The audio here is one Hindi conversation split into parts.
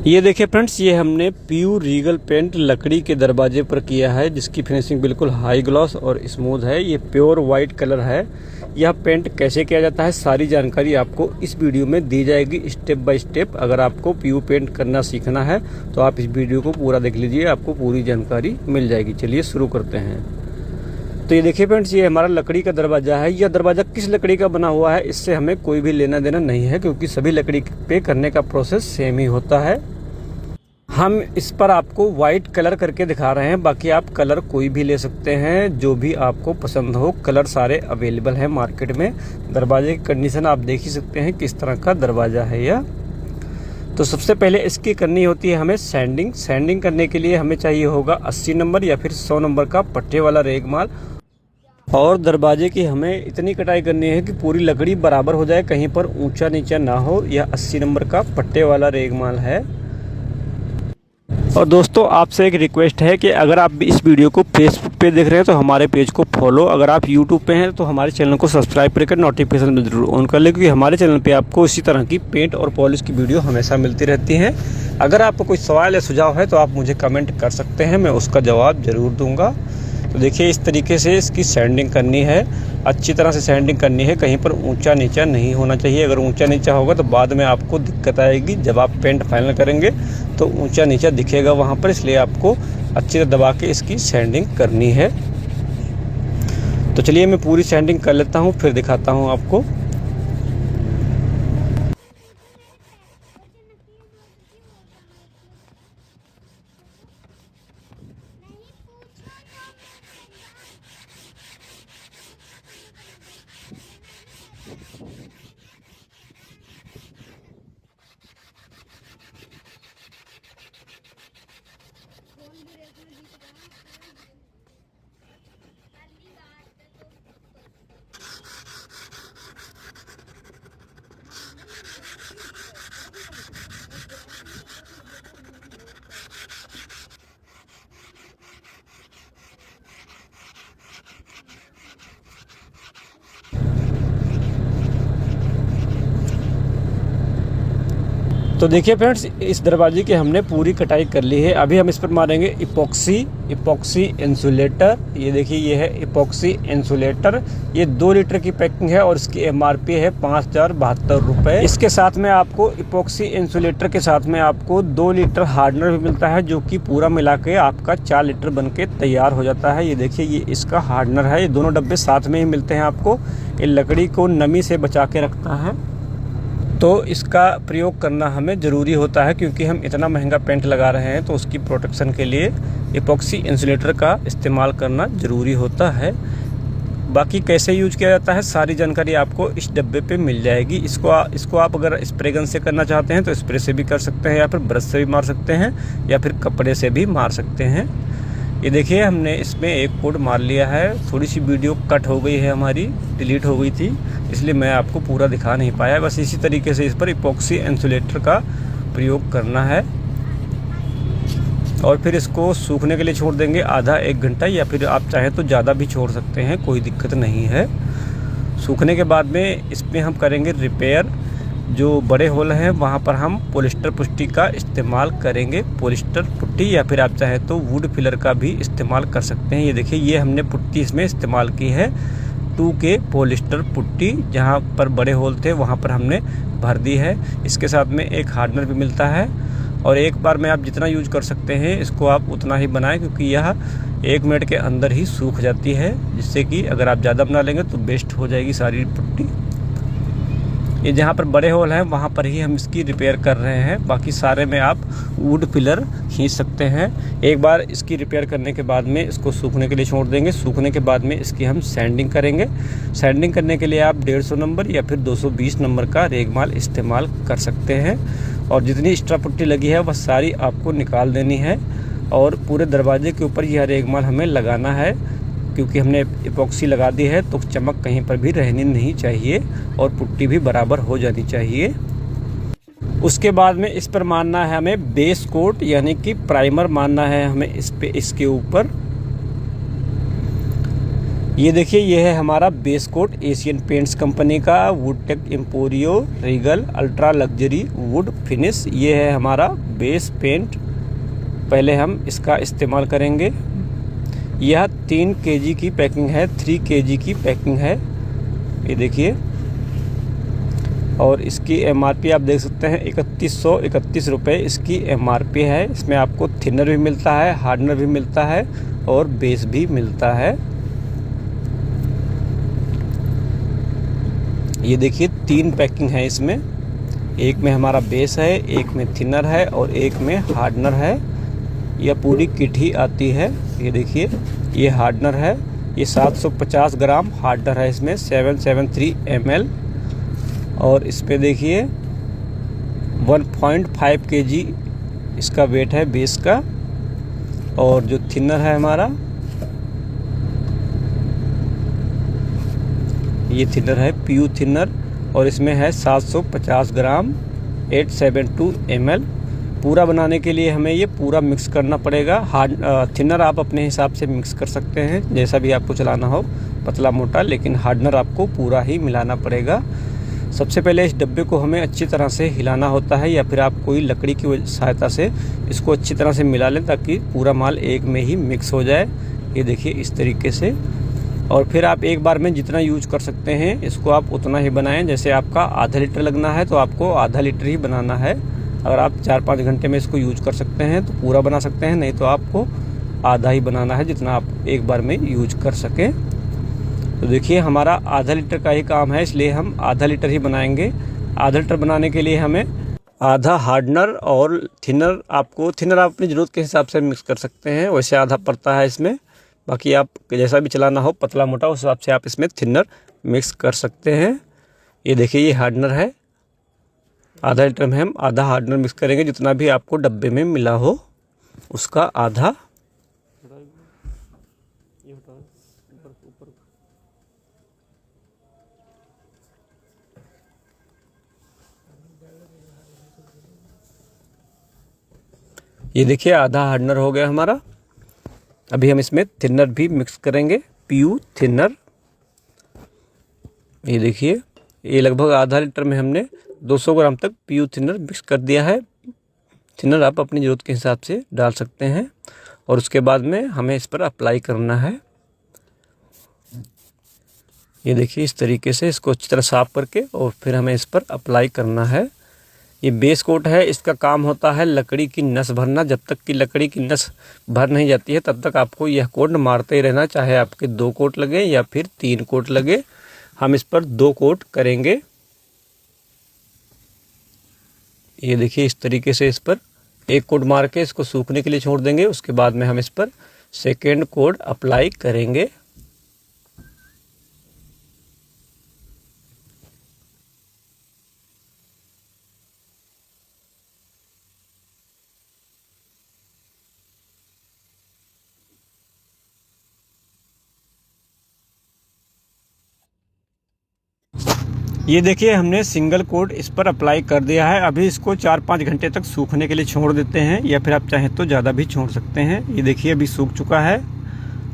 ये देखिए फ्रेंड्स, ये हमने प्योर रीगल पेंट लकड़ी के दरवाजे पर किया है, जिसकी फिनिशिंग बिल्कुल हाई ग्लॉस और स्मूथ है। ये प्योर वाइट कलर है। यह पेंट कैसे किया जाता है, सारी जानकारी आपको इस वीडियो में दी जाएगी स्टेप बाय स्टेप। अगर आपको प्योर पेंट करना सीखना है तो आप इस वीडियो को पूरा देख लीजिए, आपको पूरी जानकारी मिल जाएगी। चलिए शुरू करते हैं। तो ये देखिए फ्रेंड्स, ये हमारा लकड़ी का दरवाजा है। यह दरवाजा किस लकड़ी का बना हुआ है, इससे हमें कोई भी लेना देना नहीं है, क्योंकि सभी लकड़ी पे करने का प्रोसेस सेम ही होता है। हम इस पर आपको वाइट कलर करके दिखा रहे हैं, बाकी आप कलर कोई भी ले सकते हैं, जो भी आपको पसंद हो। कलर सारे अवेलेबल हैं मार्केट में। दरवाजे की कंडीशन आप देख ही सकते हैं किस तरह का दरवाजा है यह। तो सबसे पहले इसकी करनी होती है हमें सैंडिंग। सैंडिंग करने के लिए हमें चाहिए होगा 80 नंबर या फिर 100 नंबर का पट्टे वाला रेगमाल। और दरवाजे की हमें इतनी कटाई करनी है कि पूरी लकड़ी बराबर हो जाए, कहीं पर ऊंचा नीचा ना हो। यह 80 नंबर का पट्टे वाला रेगमाल है। और दोस्तों, आपसे एक रिक्वेस्ट है कि अगर आप इस वीडियो को फेसबुक पे देख रहे हैं तो हमारे पेज को फॉलो, अगर आप यूट्यूब पे हैं तो हमारे चैनल को सब्सक्राइब करके नोटिफिकेशन में जरूर ऑन कर लें, क्योंकि हमारे चैनल पे आपको इसी तरह की पेंट और पॉलिश की वीडियो हमेशा मिलती रहती हैं। अगर आपको कोई सवाल या सुझाव है तो आप मुझे कमेंट कर सकते हैं, मैं उसका जवाब ज़रूर दूँगा। तो देखिए, इस तरीके से इसकी सैंडिंग करनी है, अच्छी तरह से सैंडिंग करनी है। कहीं पर ऊंचा नीचा नहीं होना चाहिए। अगर ऊंचा नीचा होगा तो बाद में आपको दिक्कत आएगी। जब आप पेंट फाइनल करेंगे तो ऊंचा नीचा दिखेगा वहाँ पर, इसलिए आपको अच्छी तरह दबा के इसकी सैंडिंग करनी है। तो चलिए मैं पूरी सैंडिंग कर लेता हूँ, फिर दिखाता हूँ आपको। तो देखिए फ्रेंड्स, इस दरवाजे की हमने पूरी कटाई कर ली है। अभी हम इस पर मारेंगे इपॉक्सी इंसुलेटर। ये देखिए, ये है इपॉक्सी इंसुलेटर। ये 2 लीटर की पैकिंग है और इसकी MRP है 5072 रुपये। इसके साथ में आपको इपॉक्सी इंसुलेटर के साथ में आपको 2 लीटर हार्डनर भी मिलता है, जो कि पूरा मिला के आपका 4 लीटर बन के तैयार हो जाता है। ये देखिए, ये इसका हार्डनर है। ये दोनों डब्बे साथ में ही मिलते हैं आपको। ये लकड़ी को नमी से बचा के रखता है, तो इसका प्रयोग करना हमें ज़रूरी होता है, क्योंकि हम इतना महंगा पेंट लगा रहे हैं तो उसकी प्रोटेक्शन के लिए इपॉक्सी इंसुलेटर का इस्तेमाल करना ज़रूरी होता है। बाकी कैसे यूज किया जाता है, सारी जानकारी आपको इस डब्बे पे मिल जाएगी। इसको आप अगर स्प्रे गन से करना चाहते हैं तो स्प्रे से भी कर सकते हैं, या फिर ब्रश से भी मार सकते हैं, या फिर कपड़े से भी मार सकते हैं। ये देखिए, हमने इसमें एक कोड मार लिया है। थोड़ी सी वीडियो कट हो गई है हमारी, डिलीट हो गई थी, इसलिए मैं आपको पूरा दिखा नहीं पाया। बस इसी तरीके से इस पर इपॉक्सी इंसुलेटर का प्रयोग करना है और फिर इसको सूखने के लिए छोड़ देंगे आधा 1 घंटा, या फिर आप चाहें तो ज़्यादा भी छोड़ सकते हैं, कोई दिक्कत नहीं है। सूखने के बाद में इसमें हम करेंगे रिपेयर। जो बड़े होल हैं वहाँ पर हम पॉलिस्टर पुट्टी का इस्तेमाल करेंगे, पॉलिस्टर पुट्टी, या फिर आप चाहे तो वुड फिलर का भी इस्तेमाल कर सकते हैं। ये देखिए, ये हमने पुट्टी इसमें इस्तेमाल की है 2K पॉलिस्टर पुट्टी। जहाँ पर बड़े होल थे वहाँ पर हमने भर दी है। इसके साथ में एक हार्डनर भी मिलता है, और एक बार में आप जितना यूज कर सकते हैं इसको आप उतना ही बनाएं, क्योंकि यह 1 मिनट के अंदर ही सूख जाती है, जिससे कि अगर आप ज़्यादा बना लेंगे तो वेस्ट हो जाएगी सारी पुट्टी। ये जहाँ पर बड़े होल हैं वहाँ पर ही हम इसकी रिपेयर कर रहे हैं। बाकी सारे में आप वुड फिलर खींच सकते हैं। एक बार इसकी रिपेयर करने के बाद में इसको सूखने के लिए छोड़ देंगे। सूखने के बाद में इसकी हम सैंडिंग करेंगे। सैंडिंग करने के लिए आप 150 नंबर या फिर 220 नंबर का रेगमाल इस्तेमाल कर सकते हैं, और जितनी एक्स्ट्रा पुट्टी लगी है वह सारी आपको निकाल देनी है। और पूरे दरवाजे के ऊपर यह रेगमाल हमें लगाना है, क्योंकि हमने इपॉक्सी लगा दी है तो चमक कहीं पर भी रहनी नहीं चाहिए, और पुट्टी भी बराबर हो जानी चाहिए। उसके बाद में इस पर मारना है हमें बेस कोट, यानी कि प्राइमर मारना है हमें इस पे, इसके ऊपर। ये देखिए, ये है हमारा base coat Asian Paints company का Woodtech Emporio Regal ultra luxury wood finish. ये है हमारा बेस पेंट। पहले हम इसका इस्तेमाल करेंगे। यह 3 kg की पैकिंग है, 3 kg की पैकिंग है, ये देखिए। और इसकी MRP आप देख सकते हैं 3131 रुपये इसकी MRP है। इसमें आपको थिनर भी मिलता है, हार्डनर भी मिलता है और बेस भी मिलता है। ये देखिए 3 पैकिंग है इसमें। एक में हमारा बेस है, एक में थिनर है और एक में हार्डनर है। यह पूरी किट ही आती है। ये देखिए, ये हार्डनर है। ये 750 ग्राम हार्डनर है इसमें, 773 ml। और इस पे देखिए 1.5 kg इसका वेट है बेस का। और जो थिनर है हमारा, ये थिनर है PU थिनर और इसमें है 750 ग्राम 872 ml। पूरा बनाने के लिए हमें ये पूरा मिक्स करना पड़ेगा। थिनर आप अपने हिसाब से मिक्स कर सकते हैं, जैसा भी आपको चलाना हो, पतला मोटा, लेकिन हार्डनर आपको पूरा ही मिलाना पड़ेगा। सबसे पहले इस डब्बे को हमें अच्छी तरह से हिलाना होता है, या फिर आप कोई लकड़ी की सहायता से इसको अच्छी तरह से मिला लें ताकि पूरा माल एक में ही मिक्स हो जाए। ये देखिए इस तरीके से। और फिर आप एक बार में जितना यूज कर सकते हैं इसको आप उतना ही बनाएं। जैसे आपका आधा लीटर लगना है तो आपको आधा लीटर ही बनाना है। अगर आप 4-5 घंटे में इसको यूज कर सकते हैं तो पूरा बना सकते हैं, नहीं तो आपको आधा ही बनाना है, जितना आप एक बार में यूज कर सकें। तो देखिए हमारा आधा लीटर का ही काम है, इसलिए हम आधा लीटर ही बनाएंगे। आधा लीटर बनाने के लिए हमें आधा हार्डनर और थिनर आप अपनी ज़रूरत के हिसाब से मिक्स कर सकते हैं। वैसे आधा पड़ता है इसमें, बाकी आप जैसा भी चलाना हो, पतला मोटा, उस हिसाब से आप इसमें थिनर मिक्स कर सकते हैं। ये देखिए, ये हार्डनर है। आधा लीटर में हम आधा हार्डनर मिक्स करेंगे, जितना भी आपको डब्बे में मिला हो उसका आधा। ये देखिए आधा हार्डनर हो गया हमारा। अभी हम इसमें थिनर भी मिक्स करेंगे, PU थिनर। ये देखिए, ये लगभग आधा लीटर में हमने 200 ग्राम तक PU थिनर मिक्स कर दिया है। थिनर आप अपनी ज़रूरत के हिसाब से डाल सकते हैं। और उसके बाद में हमें इस पर अप्लाई करना है। ये देखिए इस तरीके से इसको अच्छी तरह साफ करके और फिर हमें इस पर अप्लाई करना है। ये बेस कोट है, इसका काम होता है लकड़ी की नस भरना। जब तक कि लकड़ी की नस भर नहीं जाती है तब तक आपको यह कोट मारते ही रहना, चाहे आपके 2 कोट लगे या फिर 3 कोट लगे। हम इस पर 2 कोट करेंगे। ये देखिए इस तरीके से इस पर 1 कोट मार के इसको सूखने के लिए छोड़ देंगे। उसके बाद में हम इस पर सेकेंड कोट अप्लाई करेंगे। ये देखिए हमने सिंगल कोट इस पर अप्लाई कर दिया है। अभी इसको 4-5 घंटे तक सूखने के लिए छोड़ देते हैं, या फिर आप चाहें तो ज़्यादा भी छोड़ सकते हैं। ये देखिए अभी सूख चुका है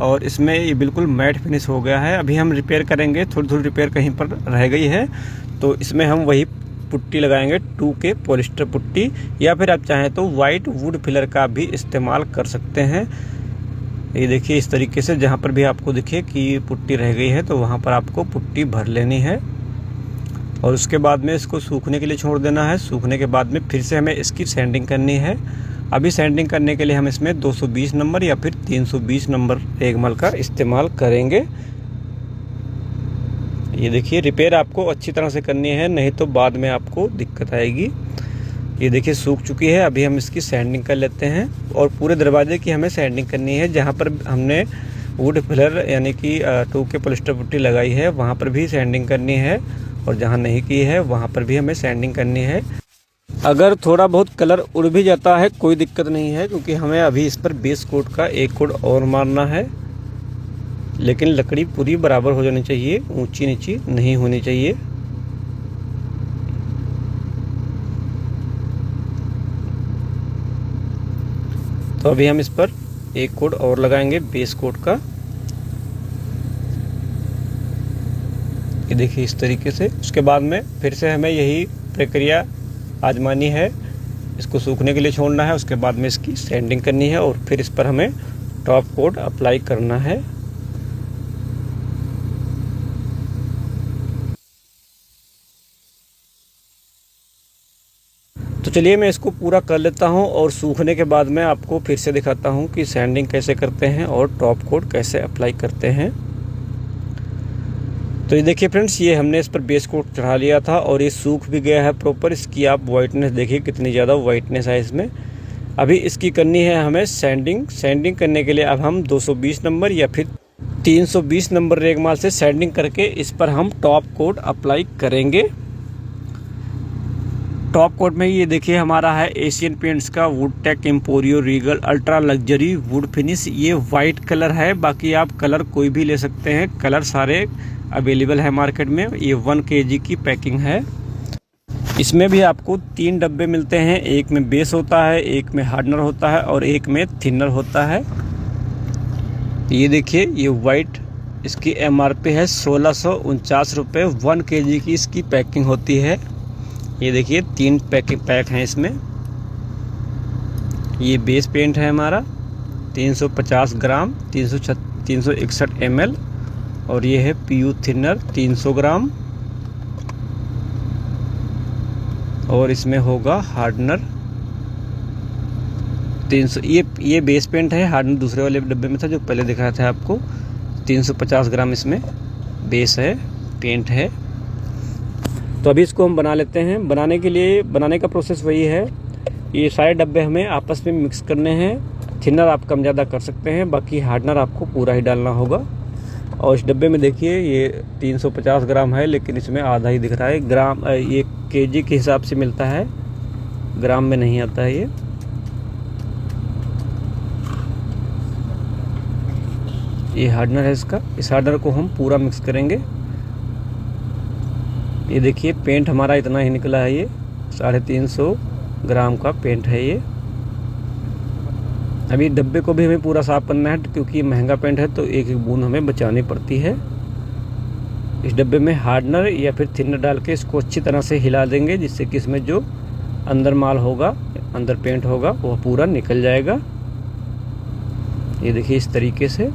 और इसमें ये बिल्कुल मैट फिनिश हो गया है। अभी हम रिपेयर करेंगे, थोड़ी थोड़ी रिपेयर कहीं पर रह गई है तो इसमें हम वही पुट्टी लगाएंगे, 2K पॉलिस्टर पुट्टी, या फिर आप चाहें तो वाइट वुड फिलर का भी इस्तेमाल कर सकते हैं। ये देखिए इस तरीके से जहाँ पर भी आपको दिखे कि पुट्टी रह गई है तो वहाँ पर आपको पुट्टी भर लेनी है। और उसके बाद में इसको सूखने के लिए छोड़ देना है। सूखने के बाद में फिर से हमें इसकी सैंडिंग करनी है। अभी सैंडिंग करने के लिए हम इसमें 220 नंबर या फिर 320 नंबर रेगमल का इस्तेमाल करेंगे। ये देखिए रिपेयर आपको अच्छी तरह से करनी है, नहीं तो बाद में आपको दिक्कत आएगी। ये देखिए सूख चुकी है। अभी हम इसकी सैंडिंग कर लेते हैं और पूरे दरवाजे की हमें सैंडिंग करनी है। जहाँ पर हमने वुड फिलर यानी कि 2K पॉलिस्टर पुट्टी लगाई है वहाँ पर भी सैंडिंग करनी है, और जहाँ नहीं की है वहाँ पर भी हमें सैंडिंग करनी है। अगर थोड़ा बहुत कलर उड़ भी जाता है कोई दिक्कत नहीं है, क्योंकि हमें अभी इस पर बेस कोट का 1 कोट और मारना है। लेकिन लकड़ी पूरी बराबर हो जानी चाहिए, ऊंची नीची नहीं होनी चाहिए। तो अभी हम इस पर 1 कोट और लगाएंगे बेस कोट का। ये देखिए इस तरीके से। उसके बाद में फिर से हमें यही प्रक्रिया आजमानी है, इसको सूखने के लिए छोड़ना है। उसके बाद में इसकी सैंडिंग करनी है और फिर इस पर हमें टॉप कोट अप्लाई करना है। तो चलिए मैं इसको पूरा कर लेता हूं और सूखने के बाद में आपको फिर से दिखाता हूं कि सैंडिंग कैसे करते हैं और टॉप कोट कैसे अप्लाई करते हैं। तो ये देखिए फ्रेंड्स, ये हमने इस पर बेस कोट चढ़ा लिया था और ये सूख भी गया है प्रॉपर। इसकी आप वाइटनेस देखिए कितनी ज़्यादा वाइटनेस है इसमें। अभी इसकी करनी है हमें सैंडिंग। सैंडिंग करने के लिए अब हम 220 नंबर या फिर 320 नंबर रेगमाल से सैंडिंग करके इस पर हम टॉप कोट अप्लाई करेंगे। टॉप कोट में ये देखिए हमारा है एशियन पेंट्स का wood tech Emporio Regal ultra luxury wood finish. ये वाइट कलर है, बाकी आप कलर कोई भी ले सकते हैं, कलर सारे अवेलेबल है मार्केट में। ये 1 kg की पैकिंग है। इसमें भी आपको 3 डब्बे मिलते हैं, एक में बेस होता है, एक में हार्डनर होता है और एक में थिनर होता है। ये देखिए ये वाइट, इसकी MRP है 1649 रुपये। 1 kg की इसकी पैकिंग होती है। ये देखिए 3 पैक हैं इसमें। ये बेस पेंट है हमारा 350 ग्राम 361 ml और ये है PU थिनर 300 ग्राम और इसमें होगा हार्डनर 300। ये बेस पेंट है, हार्डनर दूसरे वाले डब्बे में था जो पहले दिखाया था आपको। 350 ग्राम इसमें बेस है, पेंट है। तो अभी इसको हम बना लेते हैं। बनाने के लिए बनाने का प्रोसेस वही है। ये सारे डब्बे हमें आपस में मिक्स करने हैं। थिनर आप कम ज़्यादा कर सकते हैं, बाकी हार्डनर आपको पूरा ही डालना होगा। और इस डब्बे में देखिए ये 350 ग्राम है, लेकिन इसमें आधा ही दिख रहा है। ग्राम ये kg के हिसाब से मिलता है, ग्राम में नहीं आता है ये हार्डनर है इसका। इस हार्डनर को हम पूरा मिक्स करेंगे। ये देखिए पेंट हमारा इतना ही निकला है। ये 350 ग्राम का पेंट है ये। अभी डब्बे को भी हमें पूरा साफ करना है, क्योंकि महंगा पेंट है तो एक एक बूंद हमें बचानी पड़ती है। इस डब्बे में हार्डनर या फिर थिनर डाल के इसको अच्छी तरह से हिला देंगे, जिससे कि इसमें जो अंदर माल होगा, अंदर पेंट होगा, वह पूरा निकल जाएगा। ये देखिए इस तरीके से।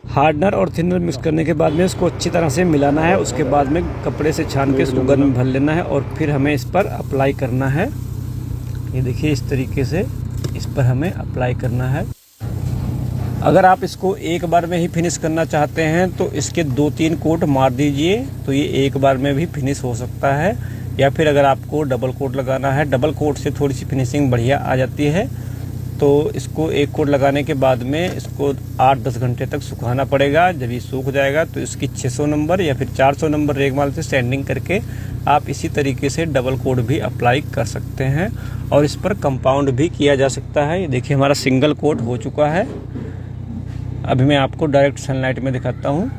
हार्डनर और थिनर मिक्स करने के बाद में इसको अच्छी तरह से मिलाना है। उसके बाद में कपड़े से छान के इसको गर्म में भर लेना है और फिर हमें इस पर अप्लाई करना है। ये देखिए इस तरीके से इस पर हमें अप्लाई करना है। अगर आप इसको एक बार में ही फिनिश करना चाहते हैं तो इसके 2-3 कोट मार दीजिए, तो ये एक बार में भी फिनिश हो सकता है। या फिर अगर आपको डबल कोट लगाना है, डबल कोट से थोड़ी सी फिनिशिंग बढ़िया आ जाती है। तो इसको एक कोट लगाने के बाद में इसको 8-10 घंटे तक सुखाना पड़ेगा। जब ये सूख जाएगा तो इसकी 600 नंबर या फिर 400 नंबर रेगमाल से सैंडिंग करके आप इसी तरीके से डबल कोट भी अप्लाई कर सकते हैं और इस पर कंपाउंड भी किया जा सकता है। ये देखिए हमारा सिंगल कोट हो चुका है। अभी मैं आपको डायरेक्ट सनलाइट में दिखाता हूँ।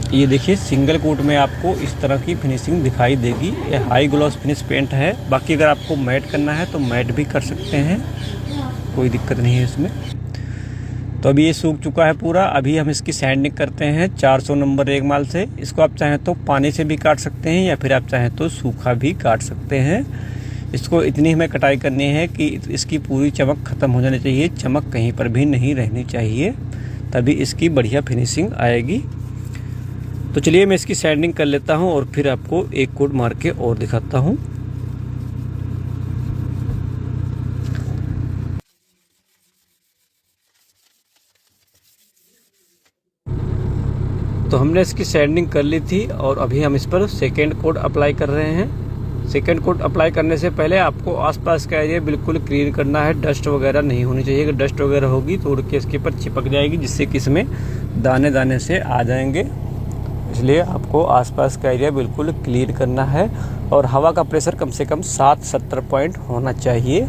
ये देखिए सिंगल कोट में आपको इस तरह की फिनिशिंग दिखाई देगी। ये हाई ग्लॉस फिनिश पेंट है। बाकी अगर आपको मैट करना है तो मैट भी कर सकते हैं, कोई दिक्कत नहीं है इसमें। तो अभी ये सूख चुका है पूरा। अभी हम इसकी सैंडिंग करते हैं 400 नंबर रेगमाल से। इसको आप चाहें तो पानी से भी काट सकते हैं या फिर आप चाहें तो सूखा भी काट सकते हैं। इसको इतनी हमें कटाई करनी है कि इसकी पूरी चमक ख़त्म हो जानी चाहिए, चमक कहीं पर भी नहीं रहनी चाहिए, तभी इसकी बढ़िया फिनिशिंग आएगी। तो चलिए मैं इसकी सैंडिंग कर लेता हूं और फिर आपको एक कोट मार के और दिखाता हूं। तो तो हमने इसकी सैंडिंग कर ली थी और अभी हम इस पर सेकेंड कोट अप्लाई कर रहे हैं। सेकेंड कोट अप्लाई करने से पहले आपको आसपास का एरिया बिल्कुल क्लीन करना है। डस्ट वगैरह नहीं होनी चाहिए, अगर डस्ट वगैरह होगी तो उड़ के इसके ऊपर चिपक जाएगी, जिससे कि इसमें दाने दाने से आ जाएंगे। इसलिए आपको आसपास का एरिया बिल्कुल क्लीन करना है और हवा का प्रेशर कम से कम 7-70 पॉइंट होना चाहिए।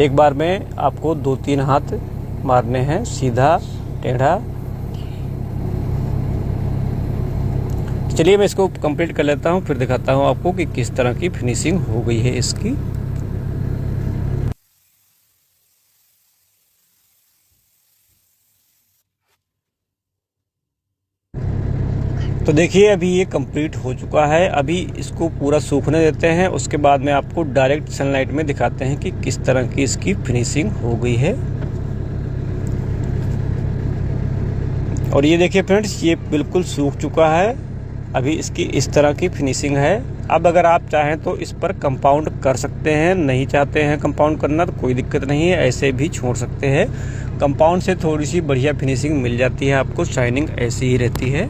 एक बार में आपको 2-3 हाथ मारने हैं, सीधा टेढ़ा। चलिए मैं इसको कंप्लीट कर लेता हूँ, फिर दिखाता हूँ आपको कि किस तरह की फिनिशिंग हो गई है इसकी। तो देखिए अभी ये कंप्लीट हो चुका है। अभी इसको पूरा सूखने देते हैं, उसके बाद में आपको डायरेक्ट सनलाइट में दिखाते हैं कि किस तरह की इसकी फिनिशिंग हो गई है। और ये देखिए फ्रेंड्स, ये बिल्कुल सूख चुका है। अभी इसकी इस तरह की फिनिशिंग है। अब अगर आप चाहें तो इस पर कंपाउंड कर सकते हैं, नहीं चाहते हैं कंपाउंड करना तो कोई दिक्कत नहीं है, ऐसे भी छोड़ सकते हैं। कंपाउंड से थोड़ी सी बढ़िया फिनिशिंग मिल जाती है आपको, शाइनिंग ऐसी ही रहती है।